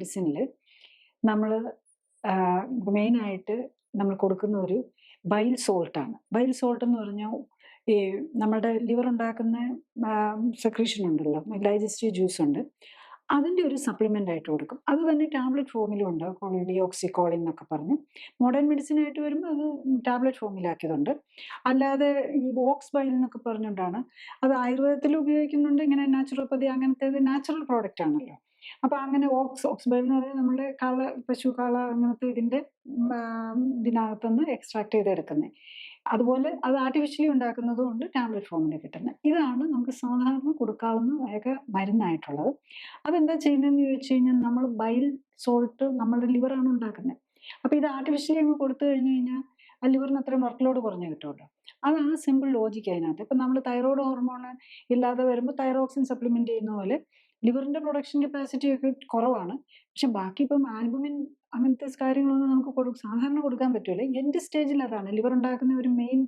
മെഡിസിനിൽ നമ്മൾ മെയിനായിട്ട് നമ്മൾ കൊടുക്കുന്ന ഒരു ബൈൽ സോൾട്ടാണ്. ബൈൽ സോൾട്ട് എന്ന് പറഞ്ഞാൽ ഈ നമ്മുടെ ലിവർ ഉണ്ടാക്കുന്ന സെക്രീഷൻ ഉണ്ടല്ലോ, ഡൈജസ്റ്റീവ് ജ്യൂസ് ഉണ്ട്, അതിൻ്റെ ഒരു സപ്ലിമെൻ്റ് ആയിട്ട് കൊടുക്കും. അത് തന്നെ ടാബ്ലറ്റ് ഫോമിലും ഉണ്ട്, ഡിയോക്സിക്കോളിൻ എന്നൊക്കെ പറഞ്ഞ്. മോഡേൺ മെഡിസിൻ ആയിട്ട് വരുമ്പോൾ അത് ടാബ്ലറ്റ് ഫോമിലാക്കിയതുണ്ട്. അല്ലാതെ ഈ ബോക്സ് ബൈൽ എന്നൊക്കെ പറഞ്ഞുകൊണ്ടാണ് അത് ആയുർവേദത്തിൽ ഉപയോഗിക്കുന്നുണ്ട്. ഇങ്ങനെ നാച്ചുറോപ്പതി അങ്ങനത്തേത് നാച്ചുറൽ പ്രോഡക്റ്റ് ആണല്ലോ. അപ്പൊ അങ്ങനെ ഓക്സ് ബൈൽ എന്ന് പറഞ്ഞാൽ നമ്മുടെ പശു കാള അങ്ങനത്തെ ഇതിന്റെ ഇതിനകത്തുനിന്ന് എക്സ്ട്രാക്ട് ചെയ്തെടുക്കുന്നത്. അതുപോലെ അത് ആർട്ടിഫിഷ്യലി ഉണ്ടാക്കുന്നതും ഉണ്ട്, ടാബ്ലറ്റ് ഫോമിൽ കിട്ടുന്നത്. ഇതാണ് നമുക്ക് സാധാരണ കൊടുക്കാവുന്ന ഏക മരുന്നായിട്ടുള്ളത്. അതെന്താ ചെയ്യുന്നതെന്ന് ചോദിച്ചു കഴിഞ്ഞാൽ, നമ്മൾ ബൈൽ സോൾട്ട് നമ്മുടെ ലിവറാണ് ഉണ്ടാക്കുന്നത്. അപ്പൊ ഇത് ആർട്ടിഫിഷ്യലി അങ്ങ് കൊടുത്തു കഴിഞ്ഞു കഴിഞ്ഞാൽ ആ ലിവറിന് അത്രയും വർക്ക് ലോഡ് കുറഞ്ഞു കിട്ടുമല്ലോ. അതാണ് സിമ്പിൾ ലോജിക്ക് അതിനകത്ത്. ഇപ്പൊ നമ്മൾ തൈറോയ്ഡ് ഹോർമോൺ ഇല്ലാതെ വരുമ്പോൾ തൈറോക്സിൻ സപ്ലിമെന്റ് ചെയ്യുന്ന പോലെ ലിവറിന്റെ പ്രൊഡക്ഷൻ കപ്പാസിറ്റി ഒക്കെ കുറവാണ്. പക്ഷെ ബാക്കി ഇപ്പം ആൽബുമിൻ അങ്ങനത്തെ കാര്യങ്ങളൊന്നും നമുക്ക് സാധാരണ കൊടുക്കാൻ പറ്റൂല. എൻഡ് സ്റ്റേജിൽ അതാണ് ലിവർ ഉണ്ടാക്കുന്ന ഒരു മെയിൻ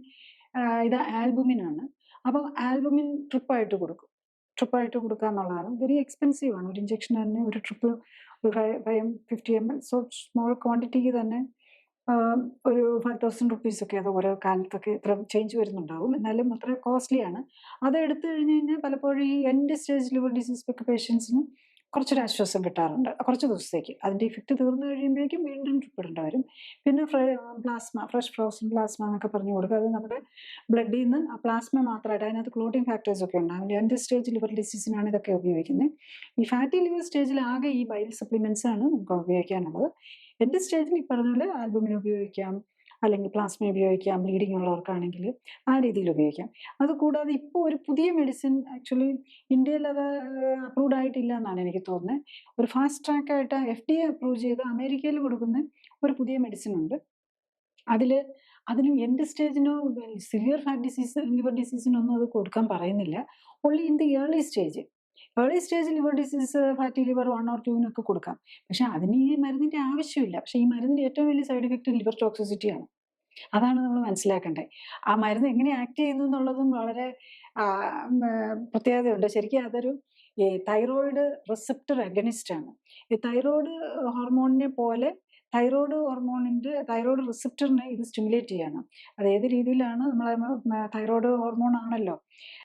ഇത് ആൽബുമിൻ ആണ്. അപ്പം ആൽബുമിൻ ട്രിപ്പായിട്ട് കൊടുക്കും. ട്രിപ്പായിട്ട് കൊടുക്കുക എന്നുള്ളതാണ്. വെരി എക്സ്പെൻസീവ് ആണ്. ഒരു ഇഞ്ചക്ഷൻ തന്നെ ഒരു ട്രിപ്പ് ഒരു 50 ml. സോ സ്മോൾ ക്വാണ്ടിറ്റിക്ക് തന്നെ ഒരു 5000 റുപ്പീസ് ഒക്കെ അത് ഓരോ കാലത്തൊക്കെ ഇത്ര ചേഞ്ച് വരുന്നുണ്ടാവും. എന്നാലും അത്ര കോസ്റ്റ്ലി ആണ്. അത് എടുത്തു കഴിഞ്ഞ് കഴിഞ്ഞാൽ പലപ്പോഴും ഈ എൻഡ് സ്റ്റേജ് ലിവർ ഡിസീസ് ഒക്കെ പേഷ്യൻസിന് കുറച്ചൊരു ആശ്വാസം കിട്ടാറുണ്ട് കുറച്ച് ദിവസത്തേക്ക്. അതിൻ്റെ ഇഫക്റ്റ് തീർന്നു കഴിയുമ്പോഴേക്കും വീണ്ടും ട്രിപ്പ് ഇടേണ്ടി വരും. പിന്നെ ഫ്രഷ് ഫ്രോസൺ പ്ലാസ്മ എന്നൊക്കെ പറഞ്ഞു കൊടുക്കുക. അത് നമ്മുടെ ബ്ലഡിൽ നിന്ന് ആ പ്ലാസ്മ മാത്രമായിട്ട്, അതിനകത്ത് ക്ലോട്ടിംഗ് ഫാക്ടേഴ്സ് ഒക്കെ ഉണ്ടാകും. എൻഡ് സ്റ്റേജ് ലിവർ ഡിസീസിനാണ് ഇതൊക്കെ ഉപയോഗിക്കുന്നത്. ഈ ഫാറ്റി ലിവർ സ്റ്റേജിൽ ആകെ ഈ ബൈൽ സപ്ലിമെന്റ്സ് ആണ് നമുക്ക് ഉപയോഗിക്കാനുള്ളത്. എൻഡ് സ്റ്റേജിൽ ഈ പറഞ്ഞ പോലെ ആൽബുമിൻ ഉപയോഗിക്കാം, അല്ലെങ്കിൽ പ്ലാസ്മ ഉപയോഗിക്കാം, ബ്ലീഡിംഗ് ഉള്ളവർക്കാണെങ്കിൽ ആ രീതിയിൽ ഉപയോഗിക്കാം. അതുകൂടാതെ ഇപ്പോൾ ഒരു പുതിയ മെഡിസിൻ, ആക്ച്വലി ഇന്ത്യയിൽ അത് അപ്രൂവ്ഡ് ആയിട്ടില്ല എന്നാണ് എനിക്ക് തോന്നുന്നത്. ഒരു ഫാസ്റ്റ് ട്രാക്ക് ആയിട്ട് FDA അപ്രൂവ് ചെയ്ത് അമേരിക്കയിൽ കൊടുക്കുന്ന ഒരു പുതിയ മെഡിസിൻ ഉണ്ട്. അതിന് എൻഡ് സ്റ്റേജിനോ സിവിയർ ഫാറ്റ് ഡിസീസ് ലിവർ ഡിസീസിനൊന്നും അത് കൊടുക്കാൻ പറയുന്നില്ല. Only in the early stage. Early stage liver disease, fatty liver 1 or 2 കൊടുക്കാം. പക്ഷെ അതിന് ഈ മരുന്നിന്റെ ആവശ്യമില്ല. പക്ഷെ ഈ മരുന്നിന്റെ ഏറ്റവും വലിയ സൈഡ് ഇഫക്റ്റ് ലിവർ ടോക്സിസിറ്റി ആണ്. അതാണ് നമ്മൾ മനസ്സിലാക്കേണ്ടത്. ആ മരുന്ന് എങ്ങനെ ആക്ട് ചെയ്യുന്നു എന്നുള്ളതും വളരെ പ്രത്യേകതയുണ്ട്. ശരിക്കും അതൊരു തൈറോയിഡ് റിസപ്റ്റർ അഗനിസ്റ്റ് ആണ്. ഈ തൈറോയ്ഡ് ഹോർമോണിനെ പോലെ തൈറോയ്ഡ് റിസപ്റ്ററിനെ ഇത് സ്റ്റിമുലേറ്റ് ചെയ്യണം. അത് ഏത് രീതിയിലാണ്, നമ്മളെ തൈറോയ്ഡ് ഹോർമോൺ ആണല്ലോ